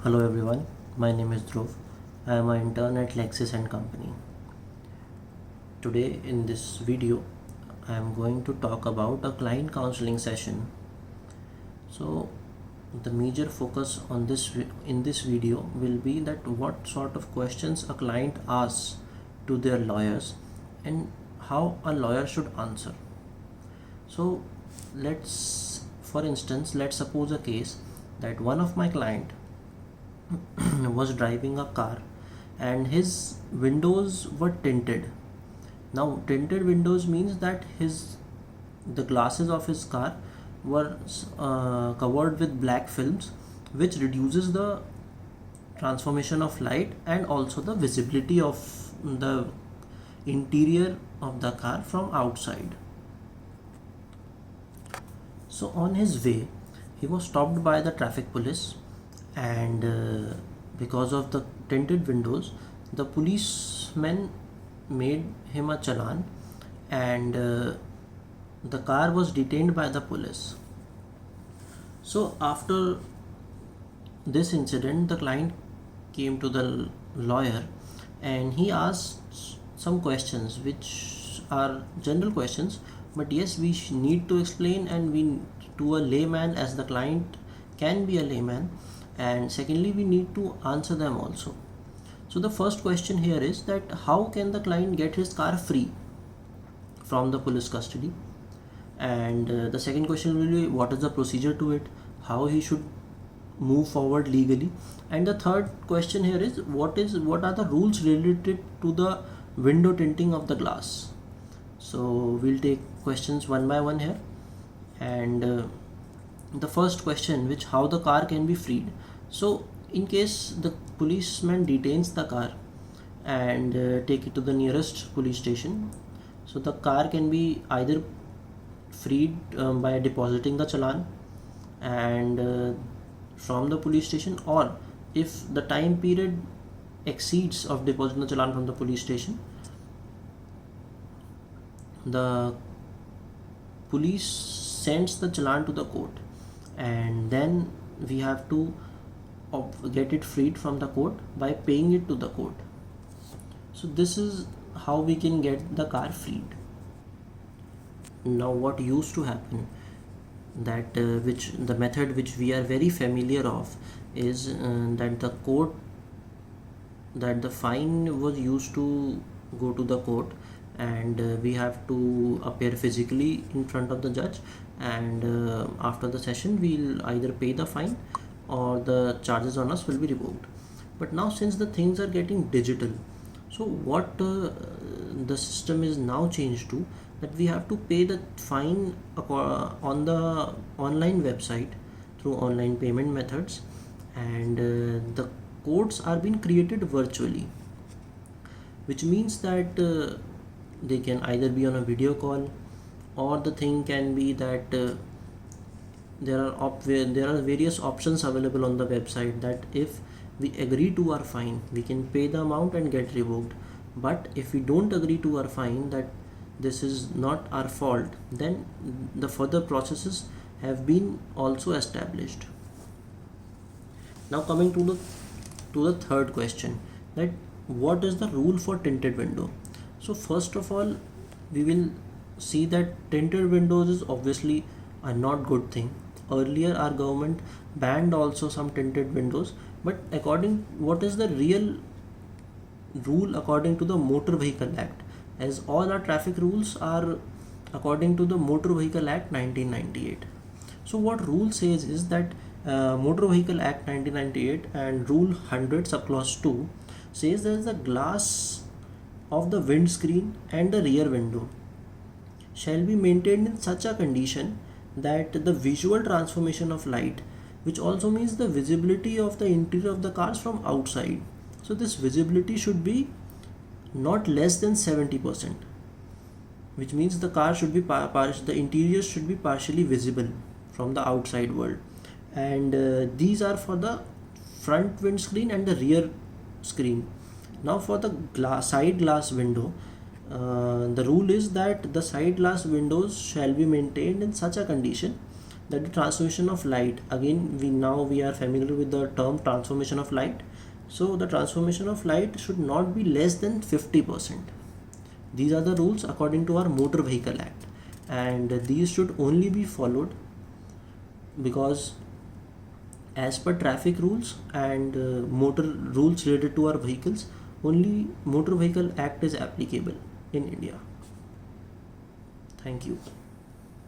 Hello everyone, my name is Dhruv. I am an intern at Lexis and Company. Today in this video, I am going to talk about a client counseling session. So the major focus on in this video will be that what sort of questions a client asks to their lawyers and how a lawyer should answer. So for instance, let's suppose a case that one of my client was driving a car and his windows were tinted. Now tinted windows means that the glasses of his car were covered with black films, which reduces the transformation of light and also the visibility of the interior of the car from outside. So on his way, he was stopped by the traffic police, and because of the tinted windows, the policeman made him a challan, and the car was detained by the police. So after this incident, the client came to the lawyer and he asked some questions which are general questions, but yes, we need to explain, and we to a layman, as the client can be a layman, and secondly we need to answer them also. So the first question here is that how can the client get his car free from the police custody, and the second question will be what is the procedure to it, how he should move forward legally, and the third question here is what are the rules related to the window tinting of the glass. So we'll take questions one by one here, and the first question, which how the car can be freed. So in case the policeman detains the car and take it to the nearest police station, so the car can be either freed by depositing the challan and from the police station, or if the time period exceeds of depositing the challan from the police station, the police sends the challan to the court, and then we have to get it freed from the court by paying it to the court. So this is how we can get the car freed. Now what used to happen, that which the method which we are very familiar of is that the fine was used to go to the court, and we have to appear physically in front of the judge, and after the session we'll either pay the fine or the charges on us will be revoked. But now since the things are getting digital, so what the system is now changed to, that we have to pay the fine on the online website through online payment methods, and the courts are being created virtually, which means that they can either be on a video call, or the thing can be that there are various options available on the website, that if we agree to our fine we can pay the amount and get revoked, but if we don't agree to our fine, that this is not our fault, then the further processes have been also established. Now coming to the third question, that what is the rule for tinted window. So first of all, we will see that tinted windows is obviously a not good thing. Earlier our government banned also some tinted windows, but according what is the real rule according to the Motor Vehicle Act, as all our traffic rules are according to the Motor Vehicle Act 1998. So what rule says is that Motor Vehicle Act 1998 and Rule 100 subclause 2 says that the glass of the windscreen and the rear window shall be maintained in such a condition that the visual transformation of light, which also means the visibility of the interior of the cars from outside, so this visibility should be not less than 70%, which means the car should be the interior should be partially visible from the outside world, and these are for the front windscreen and the rear screen. Now for the side glass window, the rule is that the side glass windows shall be maintained in such a condition that the transformation of light, again we are familiar with the term transformation of light. So the transformation of light should not be less than 50%. These are the rules according to our Motor Vehicle Act, and these should only be followed because as per traffic rules and motor rules related to our vehicles, only Motor Vehicle Act is applicable in India. Thank you.